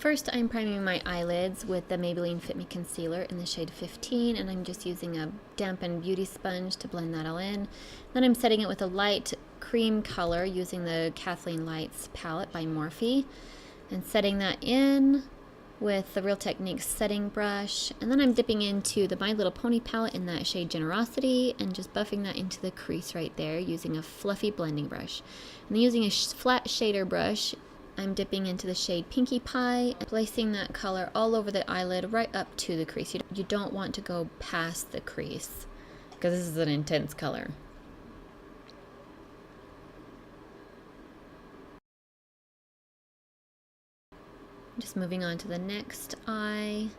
First, I'm priming my eyelids with the Maybeline Fit Me concealer in the shade 15, and I'm just using a dampened beauty sponge to blend that all in. Then I'm setting it with a light cream color using the KathleenLights palette by Morphe, and setting that in with the Real Techniques setting brush. And then I'm dipping into the My Little Pony palette in that shade Generosity and just buffing that into the crease right there using a fluffy blending brush. And then using a flat shader brush, I'm dipping into the shade Pinkie Pie and placing that color all over the eyelid right up to the crease. You don't want to go past the crease because this is an intense color. Just moving on to the next eye.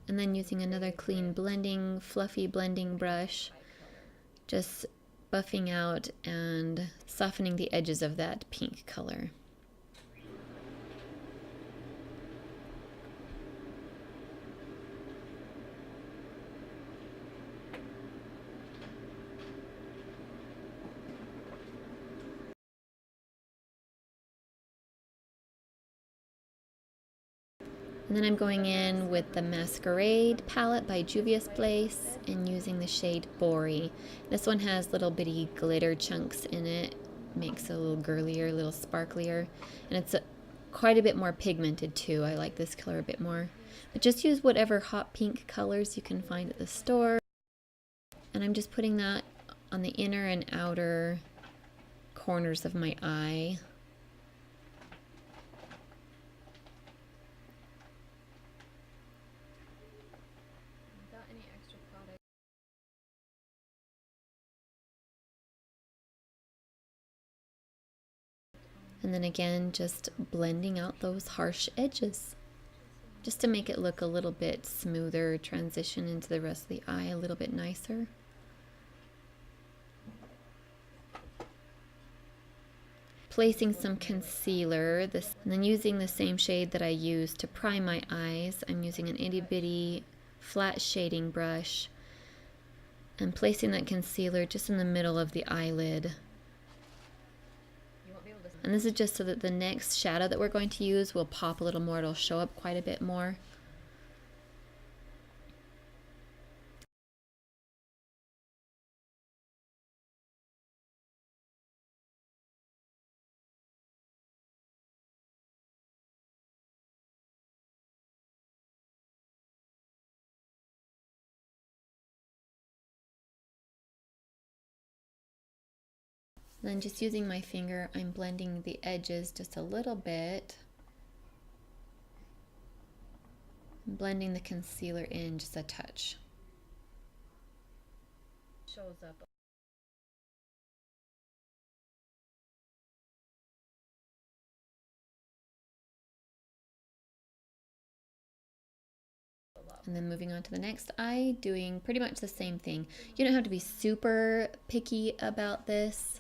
And then using another clean blending, fluffy blending brush, just buffing out and softening the edges of that pink color. And then I'm going in with the Masquerade palette by Juvia's Place and using the shade Bori. This one has little bitty glitter chunks in it. Makes it a little girlier, a little sparklier. And it's quite a bit more pigmented too. I like this color a bit more. But just use whatever hot pink colors you can find at the store. And I'm just putting that on the inner and outer corners of my eye. And then again, just blending out those harsh edges, just to make it look a little bit smoother, transition into the rest of the eye a little bit nicer. Placing some concealer, and then using the same shade that I used to prime my eyes. I'm using an itty bitty flat shading brush and placing that concealer just in the middle of the eyelid. And this is just so that the next shadow that we're going to use will pop a little more. It'll show up quite a bit more. Then just using my finger, I'm blending the edges just a little bit. Blending the concealer in just a touch. Shows up. And then moving on to the next eye, doing pretty much the same thing. You don't have to be super picky about this,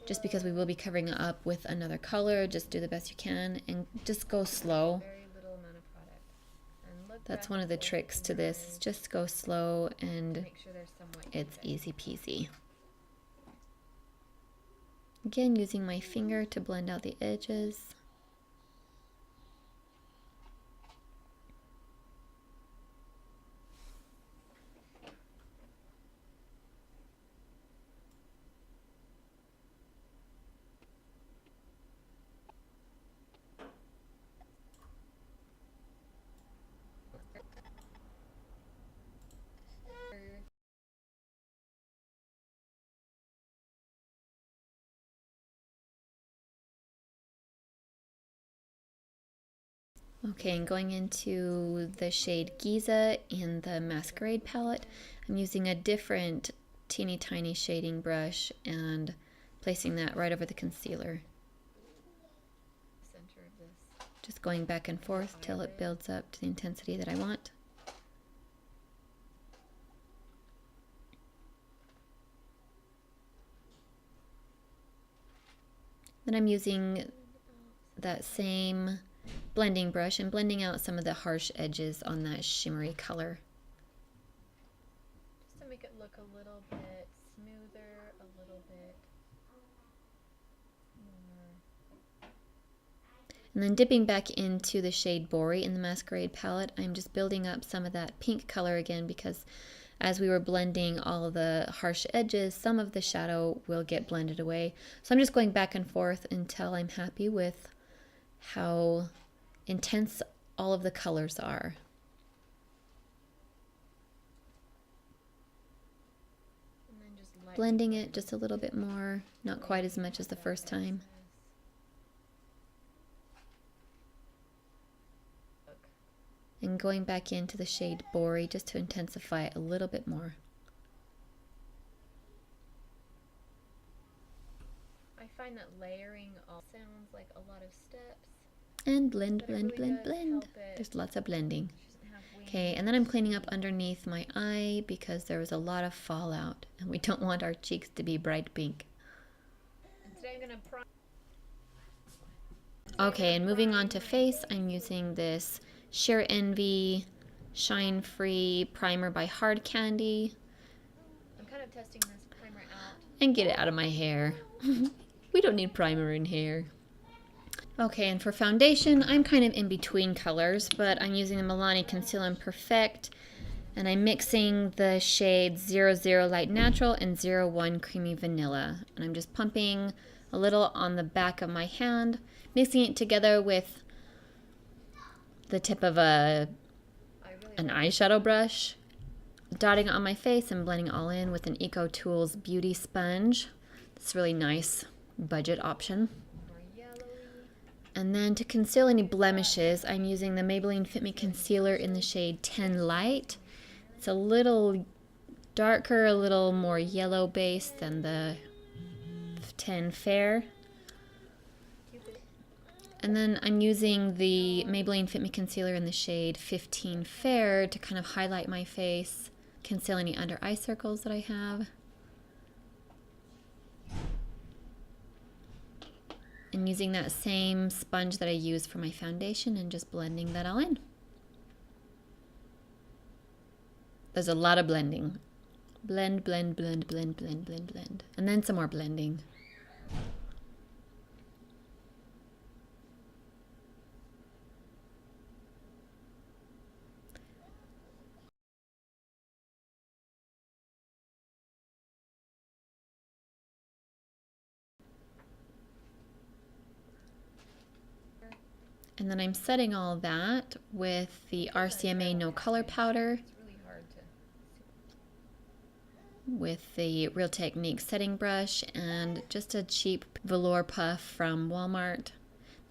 just because we will be covering it up with another color. Just do the best you can and just go slow. That's one of the tricks to this, is just go slow and it's easy peasy. Again, using my finger to blend out the edges. Okay, and going into the shade Giza in the Masquerade palette, I'm using a different teeny tiny shading brush and placing that right over the concealer. Center of this. Just going back and forth till it builds up to the intensity that I want. Then I'm using that same blending brush and blending out some of the harsh edges on that shimmery color. make it look a little bit smoother, a little bit more. And then dipping back into the shade Bori in the Masquerade palette, I'm just building up some of that pink color again because as we were blending all of the harsh edges, some of the shadow will get blended away. So I'm just going back and forth until I'm happy with how intense all of the colors are. And then just blending it just a little bit more, not quite as much as the first time. And going back into the shade Bori just to intensify it a little bit more. I find that layering all sounds like a lot of steps. And blend, blend, blend, blend. There's lots of blending. Okay, and then I'm cleaning up underneath my eye because there was a lot of fallout and we don't want our cheeks to be bright pink. And today I'm gonna okay, and moving on to face, I'm using this Sheer Envy Shine Free Primer by Hard Candy. I'm kind of testing this primer out. And get it out of my hair. We don't need primer in hair. Okay, and for foundation, I'm kind of in between colors, but I'm using the Milani Conceal and Perfect, and I'm mixing the shades 00 Light Natural and 01 Creamy Vanilla. And I'm just pumping a little on the back of my hand, mixing it together with the tip of an eyeshadow brush, dotting it on my face and blending it all in with an Eco Tools Beauty Sponge. It's a really nice budget option. And then to conceal any blemishes, I'm using the Maybeline Fit Me Concealer in the shade 10 Light. It's a little darker, a little more yellow base than the 10 Fair. And then I'm using the Maybeline Fit Me Concealer in the shade 15 Fair to kind of highlight my face, conceal any under eye circles that I have. And using that same sponge that I used for my foundation and just blending that all in. There's a lot of blending. Blend, blend, blend, blend, blend, blend, blend. And then some more blending. And then I'm setting all that with the RCMA No Color Powder with the Real Techniques setting brush and just a cheap velour puff from Walmart.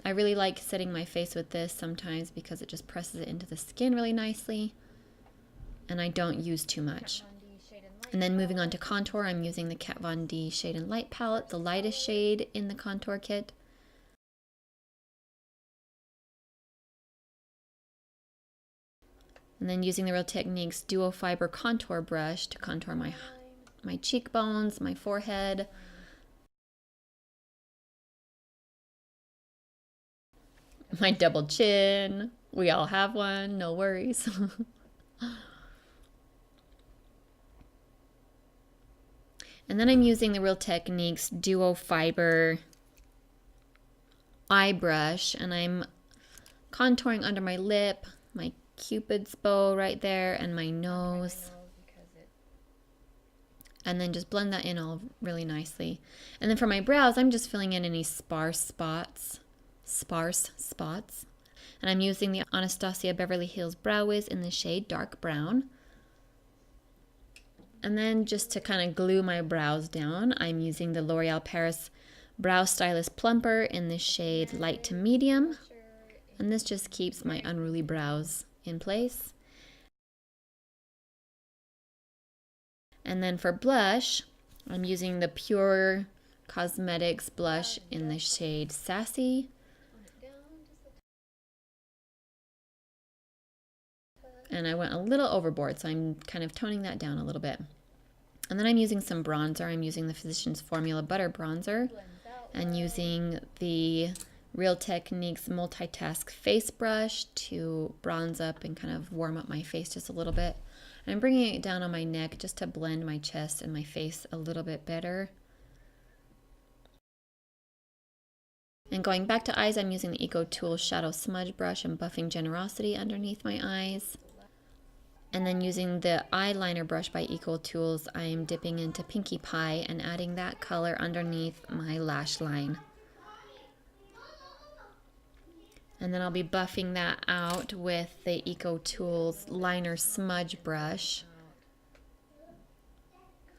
I really like setting my face with this sometimes because it just presses it into the skin really nicely and I don't use too much. And then moving on to contour, I'm using the Kat Von D Shade and Light palette, the lightest shade in the contour kit. And then using the Real Techniques Duo Fiber Contour Brush to contour my cheekbones, my forehead. My double chin. We all have one, no worries. And then I'm using the Real Techniques Duo Fiber Eye Brush, and I'm contouring under my lip, my Cupid's bow right there, and my nose. And then just blend that in all really nicely. And then for my brows, I'm just filling in any sparse spots. And I'm using the Anastasia Beverly Hills Brow Wiz in the shade Dark Brown. And then just to kind of glue my brows down, I'm using the L'Oreal Paris Brow Stylist Plumper in the shade Light to Medium. And this just keeps my unruly brows in place. And then for blush, I'm using the Pure Cosmetics blush in the shade Sassy. And I went a little overboard, so I'm kind of toning that down a little bit. And then I'm using some bronzer. I'm using the Physicians Formula Butter Bronzer and using the Real Techniques Multitask Face Brush to bronze up and kind of warm up my face just a little bit. I'm bringing it down on my neck just to blend my chest and my face a little bit better. And going back to eyes, I'm using the Eco Tools Shadow Smudge Brush and buffing Generosity underneath my eyes. And then using the eyeliner brush by Eco Tools, I'm dipping into Pinkie Pie and adding that color underneath my lash line. And then I'll be buffing that out with the Eco Tools Liner Smudge Brush,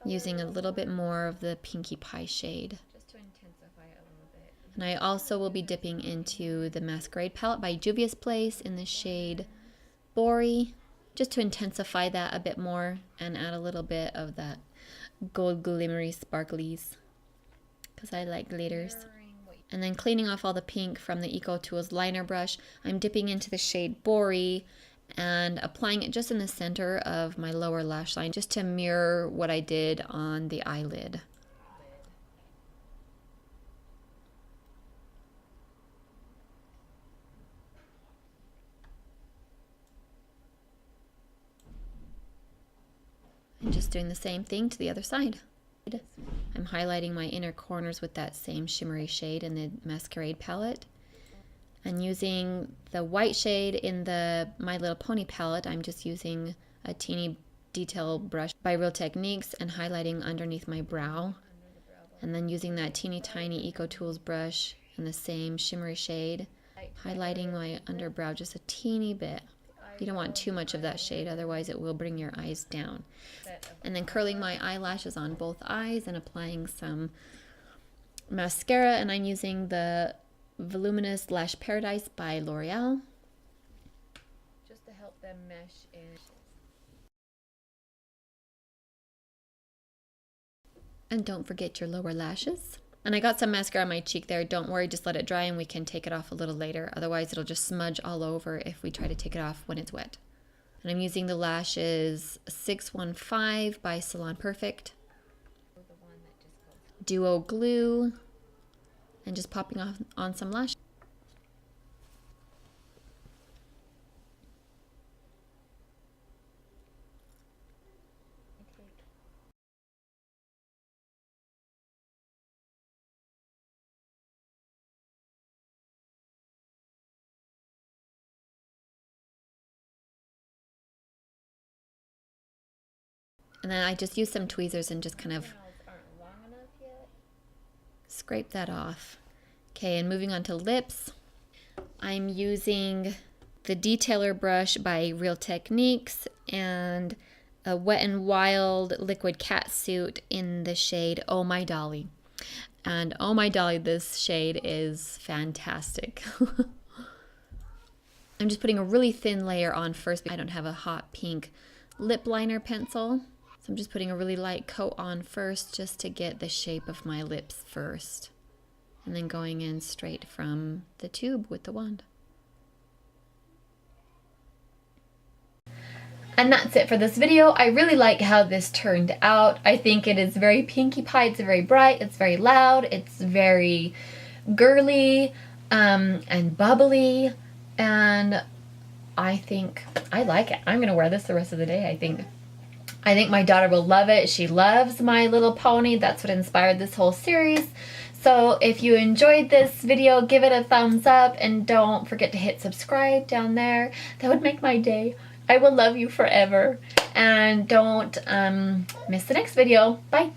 using a little bit more of the Pinkie Pie shade. Just to intensify it a little bit. And I also will be dipping into the Masquerade palette by Juvia's Place in the shade Bori, just to intensify that a bit more and add a little bit of that gold glimmery sparklies, because I like glitters. And then cleaning off all the pink from the Eco Tools liner brush, I'm dipping into the shade Bori and applying it just in the center of my lower lash line, just to mirror what I did on the eyelid. And just doing the same thing to the other side. I'm highlighting my inner corners with that same shimmery shade in the Masquerade palette. And using the white shade in the My Little Pony palette, I'm just using a teeny detail brush by Real Techniques and highlighting underneath my brow. And then using that teeny tiny Eco Tools brush in the same shimmery shade, highlighting my underbrow just a teeny bit. You don't want too much of that shade, otherwise it will bring your eyes down. And then curling my eyelashes on both eyes and applying some mascara, and I'm using the Voluminous Lash Paradise by Loreal, just to help them mesh in. And don't forget your lower lashes. And I got some mascara on my cheek there. Don't worry, just let it dry and we can take it off a little later. Otherwise, it'll just smudge all over if we try to take it off when it's wet. And I'm using the lashes 615 by Salon Perfect. Duo Glue. And just popping off on some lash. And then I just use some tweezers and just kind of scrape that off. Okay, and moving on to lips, I'm using the Detailer brush by Real Techniques and a Wet n Wild liquid cat suit in the shade Oh My Dolly. And oh my dolly, this shade is fantastic. I'm just putting a really thin layer on first because I don't have a hot pink lip liner pencil. So I'm just putting a really light coat on first just to get the shape of my lips first. And then going in straight from the tube with the wand. And that's it for this video. I really like how this turned out. I think it is very Pinkie Pie. It's very bright, it's very loud, it's very girly and bubbly, and I think I like it. I'm gonna wear this the rest of the day, I think. I think my daughter will love it. She loves My Little Pony. That's what inspired this whole series. So if you enjoyed this video, give it a thumbs up and don't forget to hit subscribe down there. That would make my day. I will love you forever. And don't miss the next video. Bye.